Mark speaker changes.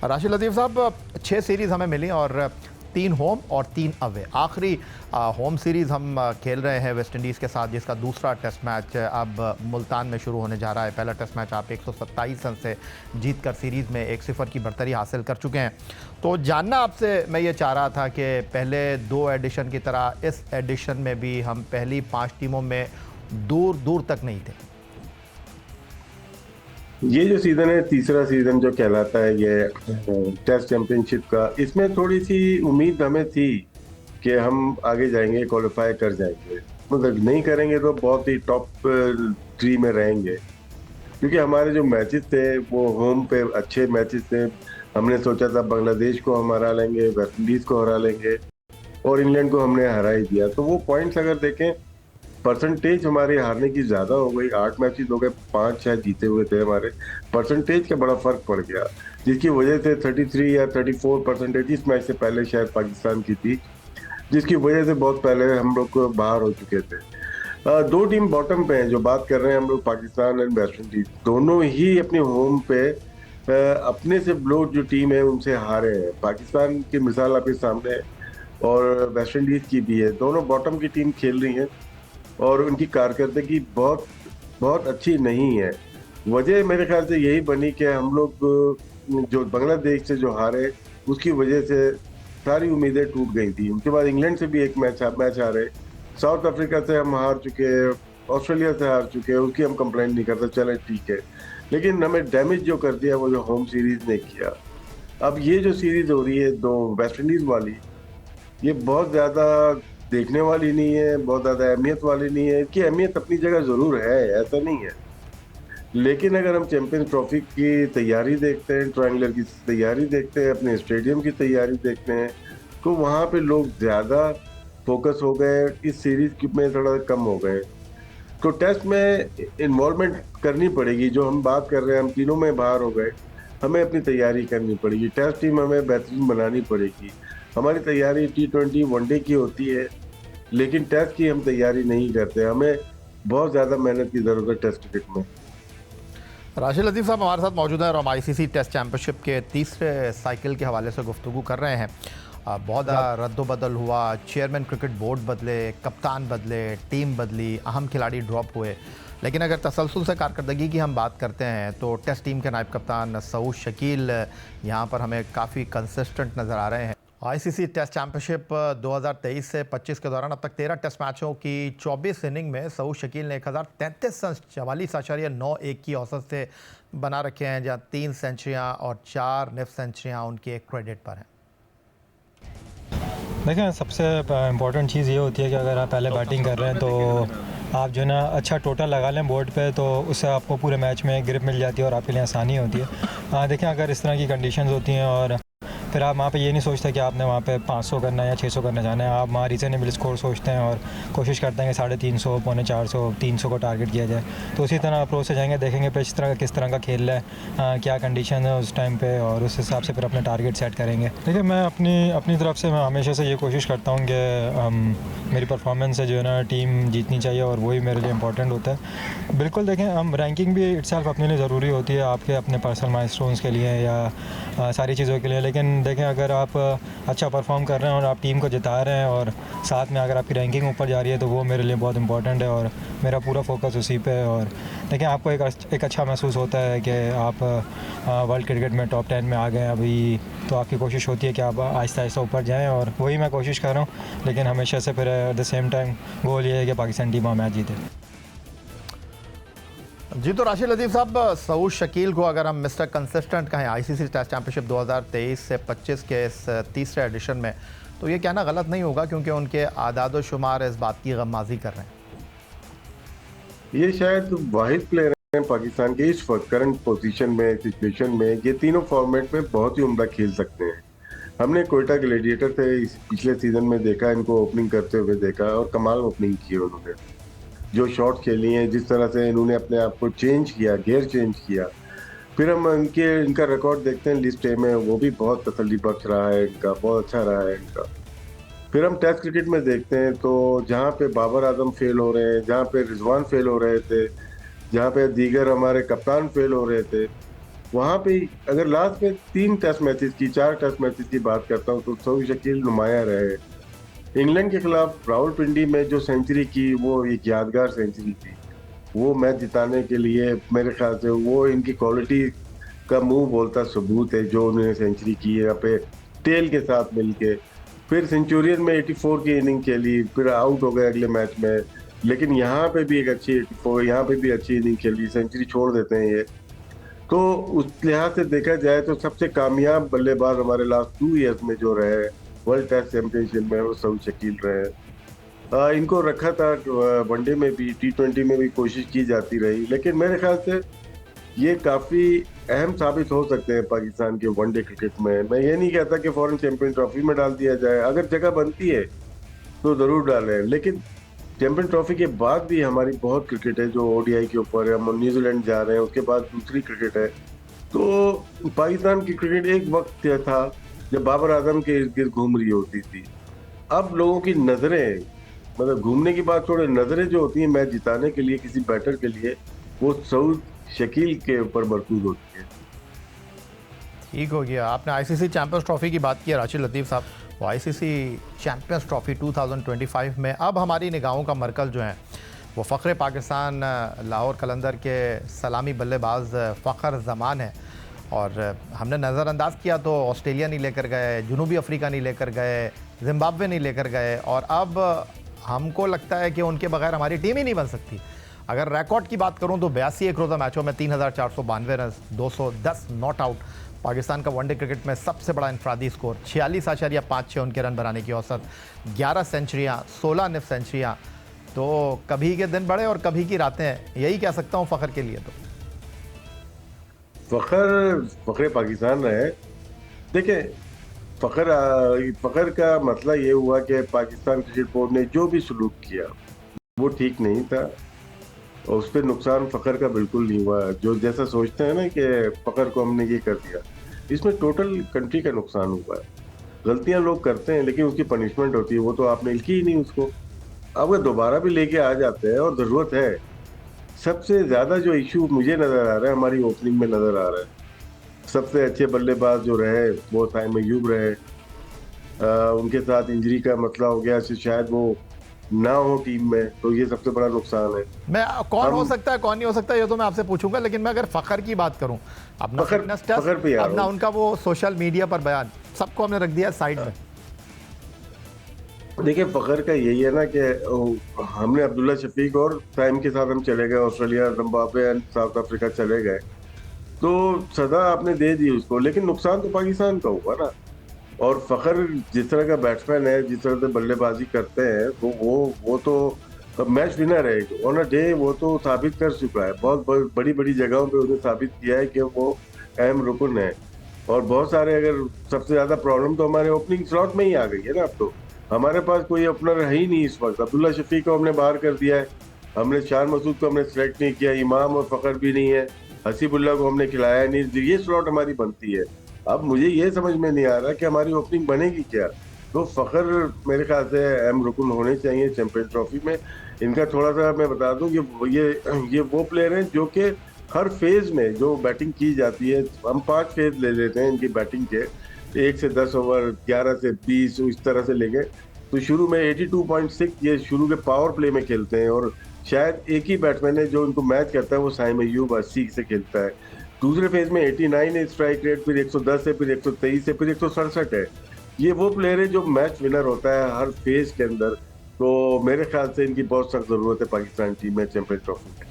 Speaker 1: राशिद लतीफ़ साहब, 6 सीरीज़ हमें मिली और 3 होम और 3 अवे। आखिरी होम सीरीज़ हम खेल रहे हैं वेस्ट इंडीज़ के साथ, जिसका दूसरा टेस्ट मैच अब मुल्तान में शुरू होने जा रहा है। पहला टेस्ट मैच आप 127 रन से जीत कर सीरीज़ में 1-0 की बढ़तरी हासिल कर चुके हैं। तो जानना आपसे मैं ये चाह रहा था कि पहले 2 एडिशन की तरह इस एडिशन में भी हम पहली 5 टीमों में दूर दूर तक नहीं थे।
Speaker 2: ये जो सीजन है, तीसरा सीजन जो कहलाता है ये टेस्ट चैंपियनशिप का, इसमें थोड़ी सी उम्मीद हमें थी कि हम आगे जाएंगे, क्वालिफाई कर जाएंगे। मतलब नहीं करेंगे तो बहुत ही टॉप 3 में रहेंगे, क्योंकि हमारे जो मैचेस थे वो होम पे अच्छे मैचेस थे। हमने सोचा था बांग्लादेश को हम हरा लेंगे, वेस्ट इंडीज को हरा लेंगे और इंग्लैंड को हमने हरा ही दिया। तो वो पॉइंट्स अगर देखें, परसेंटेज हमारे हारने की ज्यादा हो गई। 8 मैचेस हो गए, 5 शायद जीते हुए थे हमारे। परसेंटेज का बड़ा फर्क पड़ गया, जिसकी वजह से 33 या 34% इस मैच से पहले शायद पाकिस्तान की थी, जिसकी वजह से बहुत पहले हम लोग को बाहर हो चुके थे। 2 टीम बॉटम पे हैं, जो बात कर रहे हैं हम लोग, पाकिस्तान एंड वेस्ट इंडीज। दोनों ही अपने होम पे अपने से ब्लो जो टीम है उनसे हारे हैं। पाकिस्तान की मिसाल आपके सामने है और वेस्ट इंडीज की भी है। दोनों बॉटम की टीम खेल रही हैं और उनकी कारकर्दगी बहुत बहुत अच्छी नहीं है। वजह मेरे ख्याल से यही बनी कि हम लोग जो बांग्लादेश से जो हारे, उसकी वजह से सारी उम्मीदें टूट गई थी। उनके बाद इंग्लैंड से भी एक मैच हारे, साउथ अफ्रीका से हम हार चुके, ऑस्ट्रेलिया से हार चुके, उसकी हम कंप्लेंट नहीं करते, चले ठीक है। लेकिन हमें डैमेज जो कर दिया वो जो होम सीरीज ने किया। अब ये जो सीरीज हो रही है दो वेस्ट इंडीज वाली, ये बहुत ज्यादा देखने वाली नहीं है, बहुत ज्यादा अहमियत वाली नहीं है। इसकी अहमियत अपनी जगह जरूर है, ऐसा नहीं है। लेकिन अगर हम चैंपियंस ट्रॉफी की तैयारी देखते हैं, ट्रायंगुलर की तैयारी देखते हैं, अपने स्टेडियम की तैयारी देखते हैं, तो वहां पे लोग ज्यादा फोकस हो गए, इस सीरीज में थोड़ा कम हो गए। तो टेस्ट में इन्वॉल्वमेंट करनी पड़ेगी। जो हम बात कर रहे हैं, हम तीनों में बाहर हो गए, हमें अपनी तैयारी करनी पड़ेगी। टेस्ट टीम हमें बेहतरीन बनानी पड़ेगी। हमारी तैयारी T20 वनडे की होती है, लेकिन टेस्ट की हम तैयारी नहीं करते। हमें बहुत ज़्यादा मेहनत की ज़रूरत है टेस्ट क्रिकेट में।
Speaker 1: राशिद लतीफ़ साहब हमारे साथ मौजूद हैं और हम ICC टेस्ट चैंपियनशिप के तीसरे साइकिल के हवाले से गुफ्तगू कर रहे हैं। बहुत रद्दोबदल हुआ, चेयरमैन क्रिकेट बोर्ड बदले, कप्तान बदले, टीम बदली, अहम खिलाड़ी ड्रॉप हुए। लेकिन अगर तसलसल से कारकर्दगी की हम बात करते हैं तो टेस्ट टीम के नायब कप्तान सऊद शकील यहाँ पर हमें काफ़ी कंसिस्टेंट नज़र आ रहे हैं। ICC टेस्ट चैंपियनशिप 2023 से 25 के दौरान अब तक 13 टेस्ट मैचों की 24 इनिंग में सऊद शकील ने 1033 रन 44.91 की औसत से बना रखे हैं, जहाँ 3 सेंचुरियाँ और 4 निफ सेंचुरियाँ उनके क्रेडिट पर हैं।
Speaker 3: देखें, सबसे इम्पॉर्टेंट चीज़ ये होती है कि अगर आप पहले बैटिंग कर रहे हैं तो आप जो है ना अच्छा टोटल लगा लें बोर्ड पे, तो उससे आपको पूरे मैच में ग्रिप मिल जाती है और आपके लिए आसानी होती है। देखें, अगर इस तरह की कंडीशंस होती हैं और फिर आप वहाँ पे ये नहीं सोचते कि आपने वहाँ पे 500 करना है या 600 करना जाना है। आप वहाँ रीजनेबल स्कोर सोचते हैं और कोशिश करते हैं कि 350, पौने 400, 300 को टारगेट किया जाए। तो उसी तरह अप्रोच से जाएंगे, देखेंगे पिच तरह किस तरह का खेल रहा है, क्या कंडीशन है उस टाइम पे, और उस हिसाब से फिर अपने टारगेट सेट करेंगे। देखिए, मैं अपनी तरफ से मैं हमेशा से ये कोशिश करता हूँ कि मेरी परफॉर्मेंस से जो है ना टीम जीतनी चाहिए और वही मेरे लिए इंपॉर्टेंट होता है। बिल्कुल, देखें, हम रैंकिंग भी इटसेल्फ अपने लिए ज़रूरी होती है, आपके अपने पर्सनल माइलस्टोन्स के लिए या सारी चीज़ों के लिए। लेकिन देखें, अगर आप अच्छा परफॉर्म कर रहे हैं और आप टीम को जिता रहे हैं और साथ में अगर आपकी रैंकिंग ऊपर जा रही है, तो वो मेरे लिए बहुत इंपॉर्टेंट है और मेरा पूरा फोकस उसी पे है। और देखें, आपको एक अच्छा महसूस होता है कि आप वर्ल्ड क्रिकेट में टॉप 10 में आ गए अभी, तो आपकी कोशिश होती है कि आप आहिस्ता आहिस्ता ऊपर जाएँ, और वही मैं कोशिश कर रहा हूँ। लेकिन हमेशा से फिर at the same time goal ये है कि पाकिस्तान टीम मैच जीते।
Speaker 1: जी, तो राशिद लतीफ़ साहब, सऊद शकील को अगर हम मिस्टर कंसिस्टेंट कहें ICC टेस्ट चैंपियनशिप 2023 से 25 के इस तीसरे एडिशन में, तो ये कहना गलत नहीं होगा क्योंकि उनके आदाद व शुमार इस बात की गम्माज़ी कर रहे हैं।
Speaker 2: ये शायद वाहिद प्लेयर हैं पाकिस्तान के इस वक्त करंट पोजीशन में, सिचुएशन में। ये तीनों फॉर्मेट में बहुत ही उम्दा खेल सकते हैं। हमने कोयटा ग्लेडिएटर से इस पिछले सीजन में देखा, इनको ओपनिंग करते हुए देखा और कमाल ओपनिंग की उन्होंने। जो शॉट खेली हैं, जिस तरह से इन्होंने अपने आप को चेंज किया, गियर चेंज किया। फिर हम इनका रिकॉर्ड देखते हैं लिस्ट ए में, वो भी बहुत तसल्ली बख्श रहा है इनका, बहुत अच्छा रहा है इनका। फिर हम टेस्ट क्रिकेट में देखते हैं तो जहाँ पे बाबर आजम फेल हो रहे हैं, जहाँ पे रिजवान फेल हो रहे थे, जहाँ पे दीगर हमारे कप्तान फेल हो रहे थे, वहां पे अगर लास्ट में 4 टेस्ट मैचेस की बात करता हूँ तो सऊद शकील नुमाया रहे। इंग्लैंड के खिलाफ रावलपिंडी में जो सेंचुरी की वो एक यादगार सेंचुरी थी। वो मैच जिताने के लिए मेरे ख्याल से वो इनकी क्वालिटी का मुंह बोलता सबूत है जो उन्होंने सेंचुरी की है यहाँ पे टेल के साथ मिलके। फिर सेंचुरियन में 84 की इनिंग खेली, फिर आउट हो गए अगले मैच में, लेकिन यहाँ पे भी एक अच्छी 84, यहाँ पे भी अच्छी इनिंग खेली, सेंचुरी छोड़ देते हैं ये। तो उस लिहाज से देखा जाए तो सबसे कामयाब बल्लेबाज हमारे लास्ट 2 ईयर्स में जो रहे वर्ल्ड टेस्ट चैंपियनशिप में वो सऊद शकील रहे। इनको रखा था वनडे में भी, T20 में भी कोशिश की जाती रही, लेकिन मेरे ख्याल से ये काफी अहम साबित हो सकते हैं पाकिस्तान के वनडे क्रिकेट में। मैं ये नहीं कहता कि फॉरेन चैंपियन ट्रॉफी में डाल दिया जाए, अगर जगह बनती है तो जरूर डालें, लेकिन चैंपियन ट्रॉफी के बाद भी हमारी बहुत क्रिकेट है जो ODI के ऊपर है। हम न्यूजीलैंड जा रहे हैं, उसके बाद दूसरी क्रिकेट है। तो पाकिस्तान की क्रिकेट एक वक्त था जब बाबर आजम के इर्द गिर्द घूम रही होती थी। अब लोगों की नजरें, मतलब घूमने की बात छोड़े, नजरें जो होती हैं मैच जिताने के लिए किसी बैटर के लिए, वो सऊद शकील के ऊपर मरकूज होती है।
Speaker 1: ठीक हो गया। आपने ICC चैंपियंस ट्रॉफी की बात की है राशिद लतीफ़ साहब। वो ICC चैंपियंस ट्रॉफी 2025 में अब हमारी निगाहों का मरकज़ जो है वो फ़ख्र पाकिस्तान लाहौर कलंदर के सलामी बल्लेबाज फ़ख्र ज़मान है। और हमने नज़रअंदाज किया तो ऑस्ट्रेलिया नहीं लेकर गए, जनूबी अफ्रीका नहीं लेकर गए, जिम्बाब्वे नहीं लेकर गए, और अब हमको लगता है कि उनके बगैर हमारी टीम ही नहीं बन सकती। अगर रिकॉर्ड की बात करूं तो 82 एक रोज़ा मैचों में 3,492 रन, 210 नॉट आउट। पाकिस्तान का वनडे क्रिकेट में सबसे बड़ा इंफरादी स्कोर 46.56 उनके रन बनाने की औसत, 11 सेंचुरियाँ, 16 निफ सेंचुरियाँ। तो कभी के दिन बड़े और कभी की रातें, यही कह सकता हूँ फ़ख्र के लिए। तो
Speaker 2: फखर पाकिस्तान है। देखिए, फखर का मसला ये हुआ कि पाकिस्तान क्रिकेट बोर्ड ने जो भी सलूक किया वो ठीक नहीं था, और उस पर नुकसान फखर का बिल्कुल नहीं हुआ। जो जैसा सोचते हैं ना कि फखर को हमने ये कर दिया, इसमें टोटल कंट्री का नुकसान हुआ है। गलतियां लोग करते हैं लेकिन उसकी पनिशमेंट होती है, वो तो आपने लिखी ही नहीं उसको। अब दोबारा भी लेके आ जाते हैं और ज़रूरत है। सबसे ज़्यादा जो इशू मुझे नज़र आ रहा है हमारी ओपनिंग में नज़र आ रहा है। सबसे अच्छे बल्लेबाज जो रहे वो साइम अय्यूब रहे, उनके साथ इंजरी का मसला हो गया, शायद वो ना हो टीम में, तो ये सबसे बड़ा नुकसान है।
Speaker 1: मैं कौन हो सकता है कौन नहीं हो सकता ये तो मैं आपसे पूछूंगा, लेकिन मैं अगर फ़ख्र की बात करूं, अपना फिटनेस टेस्ट, अपना उनका वो सोशल मीडिया पर बयान, सबको हमने रख दिया साइड में।
Speaker 2: देखिए, फखर का यही है ना कि हमने अब्दुल्ला शफीक और साइम के साथ हम चले गए Australia, Zimbabwe and south Africa चले गए, तो सजा आपने दे दी उसको, लेकिन नुकसान तो पाकिस्तान का हुआ ना। और फखर जिस तरह का बैट्समैन है, जिस तरह से बल्लेबाजी करते हैं, तो वो तो मैच विनर है ऑन अ डे, वो तो साबित कर चुका है। बहुत बड़ी बड़ी जगहों पे उसने साबित किया है कि वो अहम रुकन है। और बहुत सारे, अगर सबसे ज्यादा प्रॉब्लम तो हमारे ओपनिंग स्लॉट में ही आ गई है ना। अब तो हमारे पास कोई ओपनर है ही नहीं इस वक्त। अब्दुल्ला शफीक को हमने बाहर कर दिया है, हमने शान मसूद को हमने सेलेक्ट नहीं किया, इमाम और फखर भी नहीं है, हसीबुल्ला को हमने खिलाया नहीं। ये स्लॉट हमारी बनती है। अब मुझे ये समझ में नहीं आ रहा कि हमारी ओपनिंग बनेगी क्या। तो फखर मेरे ख्याल से अहम रुकन होने चाहिए चैंपियन ट्रॉफी में। इनका थोड़ा सा मैं बता दूं कि ये वो प्लेयर हैं जो कि हर फेज में जो बैटिंग की जाती है, हम 5 फेज ले लेते हैं इनकी बैटिंग के, 1 से 10 ओवर, 11 से 20, इस तरह से लेंगे। तो शुरू में 82.6 ये शुरू के पावर प्ले में खेलते हैं, और शायद एक ही बैट्समैन है जो उनको मैच करता है, वो साइम अय्यूब 80 से खेलता है। दूसरे फेज में 89 है स्ट्राइक रेट, फिर 110 है, फिर 123 है, फिर 167 है। ये वो प्लेयर है जो मैच विनर होता है हर फेज के अंदर। तो मेरे ख्याल से इनकी बहुत सख्त जरूरत है पाकिस्तान टीम में चैंपियन ट्रॉफी में।